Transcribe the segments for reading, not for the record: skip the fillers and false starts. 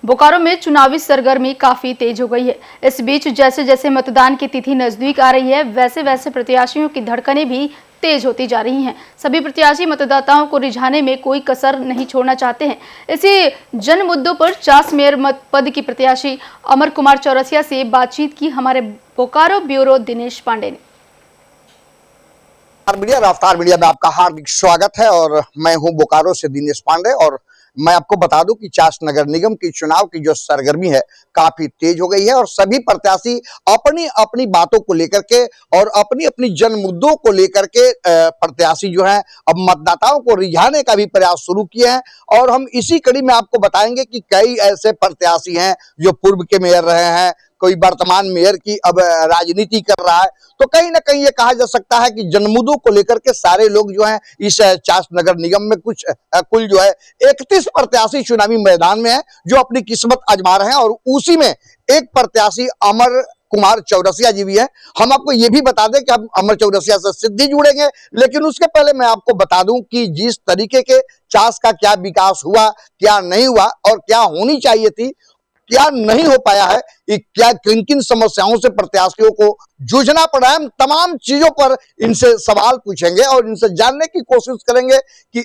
बोकारो में चुनावी सरगर्मी काफी तेज हो गई है। इस बीच जैसे जैसे मतदान की तिथि नजदीक आ रही है, वैसे वैसे प्रत्याशियों की धड़कनें भी तेज होती जा रही हैं। सभी प्रत्याशी मतदाताओं को रिझाने में कोई कसर नहीं छोड़ना चाहते हैं। इसी जन मुद्दों पर चास मेयर पद की प्रत्याशी अमर कुमार चौरसिया से बातचीत की हमारे बोकारो ब्यूरो दिनेश पांडे ने। रफ्तार मीडिया में आपका हार्दिक स्वागत है और मैं हूं बोकारो से दिनेश पांडे। और मैं आपको बता दूं कि चास नगर निगम की चुनाव की जो सरगर्मी है काफी तेज हो गई है और सभी प्रत्याशी अपनी अपनी बातों को लेकर के और अपनी अपनी जन मुद्दों को लेकर के प्रत्याशी जो है अब मतदाताओं को रिझाने का भी प्रयास शुरू किए हैं। और हम इसी कड़ी में आपको बताएंगे कि कई ऐसे प्रत्याशी हैं जो पूर्व के मेयर रहे हैं, कोई वर्तमान मेयर की अब राजनीति कर रहा है। तो कहीं ना कहीं ये कहा जा सकता है कि जनमुद्दों को लेकर के सारे लोग जो हैं इस चास नगर निगम में कुल जो है 31 प्रत्याशी चुनावी मैदान में है जो अपनी किस्मत आजमा रहे हैं। और उसी में एक प्रत्याशी अमर कुमार चौरसिया जी भी है। हम आपको ये भी बता दें कि हम अमर चौरसिया से सीधे जुड़ेंगे, लेकिन उसके पहले मैं आपको बता दूं कि जिस तरीके के चास का क्या विकास हुआ, क्या नहीं हुआ और क्या होनी चाहिए थी, क्या नहीं हो पाया है, क्या किन किन समस्याओं से प्रत्याशियों को जूझना पड़ा है, हम तमाम चीजों पर इनसे सवाल पूछेंगे और इनसे जानने की कोशिश करेंगे कि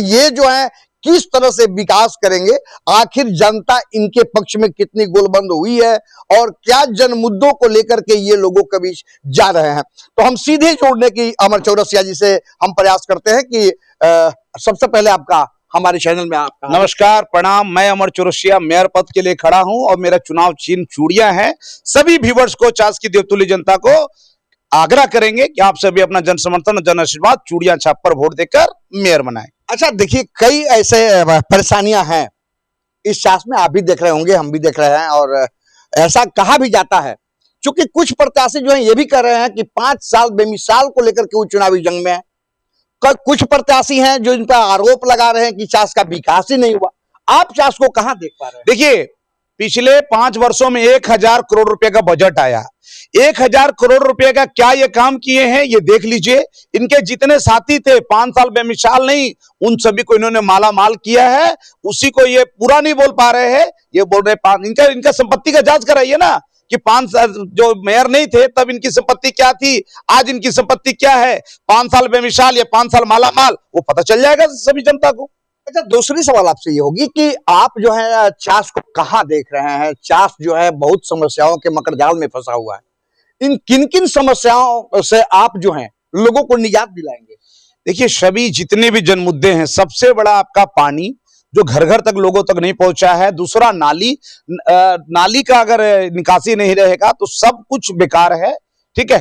ये जो है किस तरह से विकास करेंगे, आखिर जनता इनके पक्ष में कितनी गोलबंद हुई है और क्या जन मुद्दों को लेकर के ये लोगों के बीच जा रहे हैं। तो हम सीधे जोड़ने की अमर चौरसिया जी से हम प्रयास करते हैं कि सबसे पहले आपका हमारे चैनल में आपका नमस्कार, प्रणाम। मैं अमर चौरसिया मेयर पद के लिए खड़ा हूं और मेरा चुनाव चिन्ह चूड़ियां है। सभी व्यूअर्स को, चास की देवतुल्य जनता को आग्रह करेंगे कि आप सभी अपना जन समर्थन, जन आशीर्वाद चूड़ियां छाप पर वोट देकर मेयर बनाएं। अच्छा, देखिए कई ऐसे परेशानियां हैं इस चास में, आप भी देख रहे होंगे, हम भी देख रहे हैं और ऐसा कहा भी जाता है। क्योंकि कुछ प्रत्याशी जो है ये भी कर रहे हैं कि 5 साल बेमिसाल को लेकर के वो चुनावी जंग में है। कुछ प्रत्याशी हैं जो इन पर आरोप लगा रहे हैं कि चास का विकास ही नहीं हुआ। आप चास को कहां देख पा रहे हैं? देखिए, पिछले 5 वर्षों में 1000 करोड़ रुपए का बजट आया। 1000 करोड़ रुपए का क्या ये काम किए हैं ये देख लीजिए। इनके जितने साथी थे 5 साल बेमिसाल नहीं, उन सभी को इन्होंने माला माल किया है। उसी को ये पूरा नहीं बोल पा रहे हैं, ये बोल रहे इनका संपत्ति का जांच कराइए ना कि 5 साल जो मेयर नहीं थे तब इनकी संपत्ति क्या थी, आज इनकी संपत्ति क्या है। 5 साल बेमिसाल या 5 साल माला माल, वो पता चल जाएगा सभी जनता को। अच्छा, दूसरी सवाल आपसे ये होगी कि आप जो है चास को कहां देख रहे हैं? चास जो है बहुत समस्याओं के मकड़जाल में फंसा हुआ है। इन किन किन समस्याओं से आप जो है लोगों को निजात दिलाएंगे? देखिए, सभी जितने भी जन मुद्दे हैं, सबसे बड़ा आपका पानी जो घर घर तक लोगों तक नहीं पहुंचा है। दूसरा नाली का अगर निकासी नहीं रहेगा तो सब कुछ बेकार है। ठीक है,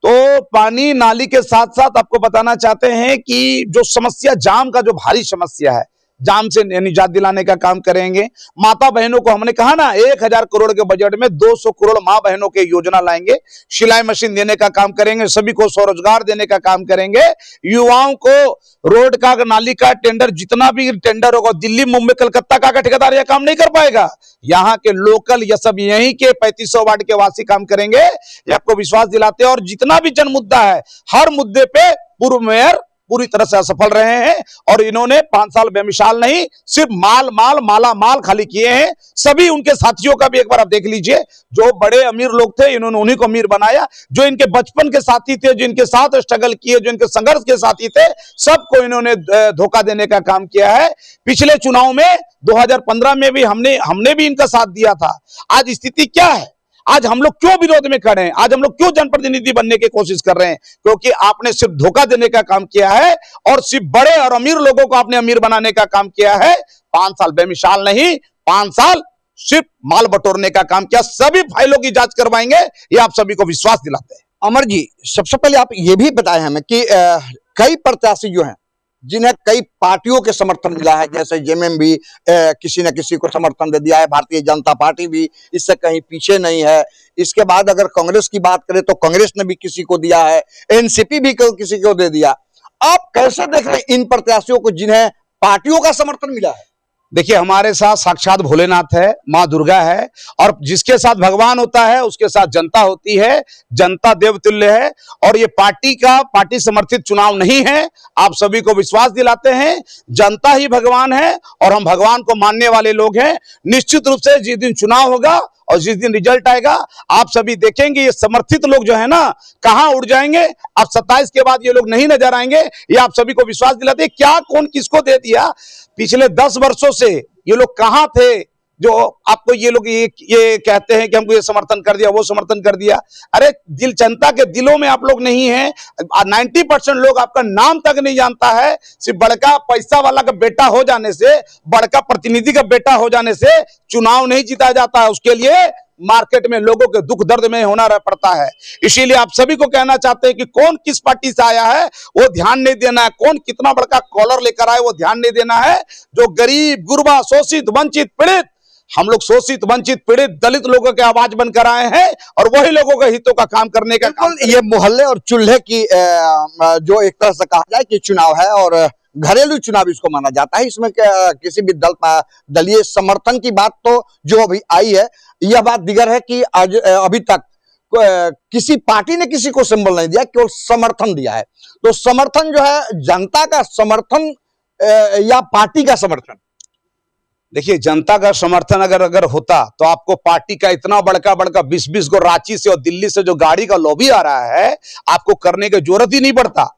तो पानी नाली के साथ साथ आपको बताना चाहते हैं कि जो समस्या जाम का, जो भारी समस्या है, जाम से निजात दिलाने का काम करेंगे। माता बहनों को हमने कहा ना 1000 करोड़ के बजट में 200 करोड़ मां बहनों के योजना लाएंगे। सिलाई मशीन देने का काम करेंगे, सभी को स्वरोजगार देने का काम करेंगे। युवाओं को रोड का, नाली का टेंडर, जितना भी टेंडर होगा, दिल्ली मुंबई कलकत्ता का ठेकेदार यह काम नहीं कर पाएगा। यहाँ के लोकल या सब यहीं के 3500 वार्ड के वासी काम करेंगे, ये आपको विश्वास दिलाते हैं। और जितना भी जन मुद्दा है, हर मुद्दे पे पूर्व मेयर पूरी तरह से असफल रहे हैं और इन्होंने 5 साल बेमिसाल नहीं, सिर्फ माला माल खाली किए हैं। सभी उनके साथियों का भी एक बार आप देख लीजिए, जो बड़े अमीर लोग थे इन्होंने उन्हीं को अमीर बनाया। जो इनके बचपन के साथी थे, जो इनके साथ स्ट्रगल किए, जो इनके संघर्ष के साथी थे, सबको इन्होंने धोखा देने का काम किया है। पिछले चुनाव में 2015 में भी हमने भी इनका साथ दिया था। आज स्थिति क्या है? आज हम लोग क्यों विरोध में खड़े हैं? आज हम लोग क्यों जनप्रतिनिधि बनने की कोशिश कर रहे हैं? क्योंकि आपने सिर्फ धोखा देने का काम किया है और सिर्फ बड़े और अमीर लोगों को आपने अमीर बनाने का काम किया है। 5 साल बेमिसाल नहीं, 5 साल सिर्फ माल बटोरने का काम किया। सभी फाइलों की जांच करवाएंगे, ये आप सभी को विश्वास दिलाते हैं। अमर जी, सबसे पहले आप ये भी बताएं हमें कि कई प्रत्याशी जो हैं जिन्हें कई पार्टियों के समर्थन मिला है, जैसे जेएमएम भी किसी न किसी को समर्थन दे दिया है, भारतीय जनता पार्टी भी इससे कहीं पीछे नहीं है। इसके बाद अगर कांग्रेस की बात करें तो कांग्रेस ने भी किसी को दिया है, एनसीपी भी किसी को दे दिया। आप कैसे देख रहे हैं इन प्रत्याशियों को जिन्हें पार्टियों का समर्थन मिला है? देखिए, हमारे साथ साक्षात भोलेनाथ है, माँ दुर्गा है, और जिसके साथ भगवान होता है उसके साथ जनता होती है। जनता देवतुल्य है, और ये पार्टी समर्थित चुनाव नहीं है। आप सभी को विश्वास दिलाते हैं, जनता ही भगवान है और हम भगवान को मानने वाले लोग हैं। निश्चित रूप से जिस दिन चुनाव होगा और जिस दिन रिजल्ट आएगा, आप सभी देखेंगे ये समर्थित लोग जो है ना, कहां उड़ जाएंगे। अब 27 के बाद ये लोग नहीं नजर आएंगे। ये आप सभी को विश्वास दिलाते हैं। क्या कौन किसको दे दिया? पिछले 10 वर्षों से ये लोग कहां थे, जो आपको ये लोग ये कहते हैं कि हमको ये समर्थन कर दिया, वो समर्थन कर दिया। अरे दिल, जनता के दिलों में आप लोग नहीं है। 90% लोग आपका नाम तक नहीं जानता है। सिर्फ बड़का पैसा वाला का बेटा हो जाने से, बड़का प्रतिनिधि का बेटा हो जाने से चुनाव नहीं जीता जाता है। उसके लिए मार्केट में लोगों के दुख दर्द में होना पड़ता है। इसीलिए आप सभी को कहना चाहते हैं कि कौन किस पार्टी से आया है वो ध्यान नहीं देना है, कौन कितना बड़का कॉलर लेकर आए वो ध्यान नहीं देना है। जो गरीब, गुरबा, शोषित, वंचित, पीड़ित, हम लोग शोषित, वंचित, पीड़ित, दलित लोगों के आवाज बनकर आए हैं और वही लोगों के हितों का काम करने का काम। ये मोहल्ले और चूल्हे की जो एक तरह से कहा जाए कि चुनाव है और घरेलू चुनाव इसको माना जाता है। इसमें किसी भी दलीय समर्थन की बात तो जो अभी आई है, यह बात दिगर है कि आज अभी तक किसी पार्टी ने किसी को सिंबल नहीं दिया, केवल समर्थन दिया है। तो समर्थन जो है जनता का समर्थन या पार्टी का समर्थन? देखिए, जनता का समर्थन अगर होता तो आपको पार्टी का इतना बड़का 20-20 को रांची से और दिल्ली से जो गाड़ी का लॉबी आ रहा है, आपको करने की जरूरत ही नहीं पड़ता।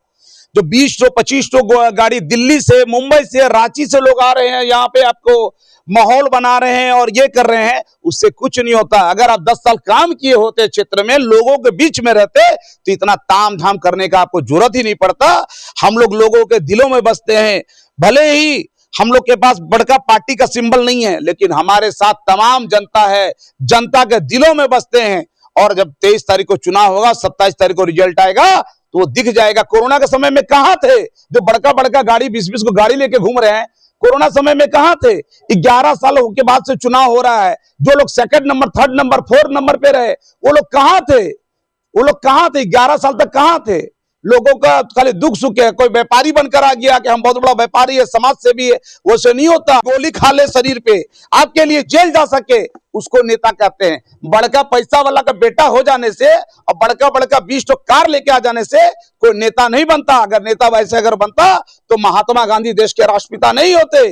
जो 20-25 गाड़ी दिल्ली से, मुंबई से, रांची से लोग आ रहे हैं, यहाँ पे आपको माहौल बना रहे हैं और ये कर रहे हैं, उससे कुछ नहीं होता। अगर आप 10 साल काम किए होते क्षेत्र में, लोगों के बीच में रहते, तो इतना ताम झाम करने का आपको जरूरत ही नहीं पड़ता। हम लोग लोगों के दिलों में बसते हैं। भले ही हम लोग के पास बड़का पार्टी का सिंबल नहीं है, लेकिन हमारे साथ तमाम जनता है, जनता के दिलों में बसते हैं। और जब 23 तारीख को चुनाव होगा, 27 तारीख को रिजल्ट आएगा, तो वो दिख जाएगा। कोरोना के समय में कहां थे जो बड़का गाड़ी 20-20 को गाड़ी लेके घूम रहे हैं? कोरोना समय में कहां थे? 11 साल के बाद से चुनाव हो रहा है। जो लोग 2nd number, 3rd number, 4th number पे रहे, वो लोग कहां थे? वो लोग कहां थे? 11 साल तक कहां थे? लोगों का खाली दुख सुख है। कोई व्यापारी बनकर आ गया कि हम बहुत बड़ा व्यापारी है, समाज सेवी है, वो से नहीं होता। गोली खा ले शरीर पे, आपके लिए जेल जा सके, उसको नेता कहते हैं। बड़का पैसा वाला का बेटा हो जाने से और बड़का 20 तो कार लेके आ जाने से कोई नेता नहीं बनता। अगर नेता वैसे अगर बनता तो महात्मा गांधी देश के राष्ट्रपिता नहीं होते।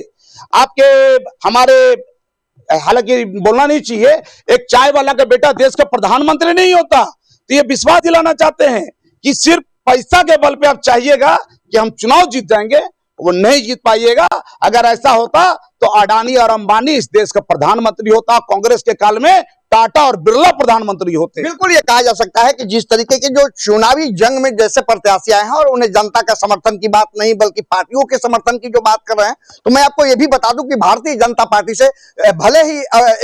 आपके हमारे, हालांकि बोलना नहीं चाहिए, एक चाय वाला का बेटा देश का प्रधानमंत्री नहीं होता। तो ये विश्वास दिलाना चाहते हैं कि सिर्फ पैसा के बल पे आप चाहिएगा कि हम चुनाव जीत जाएंगे, वो नहीं जीत पाइएगा। अगर ऐसा होता तो अडानी और अंबानी इस देश का प्रधानमंत्री होता। कांग्रेस के काल में टाटा और बिरला प्रधानमंत्री होते। बिल्कुल, ये कहा जा सकता है कि जिस तरीके के जो चुनावी जंग में जैसे प्रत्याशी आए हैं और उन्हें जनता का समर्थन की बात नहीं बल्कि पार्टियों के समर्थन की जो बात कर रहे हैं, तो मैं आपको ये भी बता दूं कि भारतीय जनता पार्टी से भले ही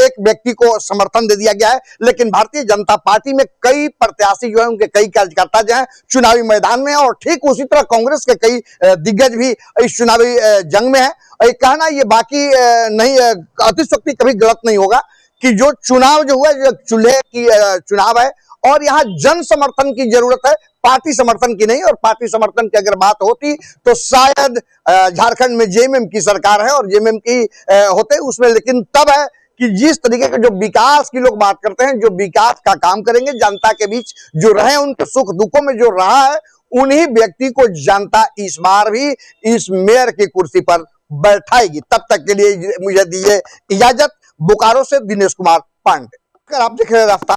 एक व्यक्ति को समर्थन दे दिया गया है, लेकिन भारतीय जनता पार्टी में कई प्रत्याशी जो है, उनके कई कार्यकर्ता जो है चुनावी मैदान में है। और ठीक उसी तरह कांग्रेस के कई दिग्गज भी इस चुनावी जंग में है। ये कहना ये बाकी नहीं, अतिशयोक्ति कभी गलत नहीं होगा कि जो चुनाव जो हुआ, जो चूल्हे की चुनाव है और यहाँ जन समर्थन की जरूरत है, पार्टी समर्थन की नहीं। और पार्टी समर्थन की अगर बात होती तो शायद झारखंड में जेएमएम की सरकार है और जेएमएम की होते उसमें, लेकिन तब है कि जिस तरीके के जो विकास की लोग बात करते हैं, जो विकास का काम करेंगे, जनता के बीच जो रहे, उनके सुख दुखों में जो रहा है, उन्हीं व्यक्ति को जनता इस बार भी इस मेयर की कुर्सी पर बैठाएगी। तब तक के लिए मुझे दीजिए इजाजत। बोकारो से दिनेश कुमार पांडे। अगर आप देख रहे हैं रफ्तार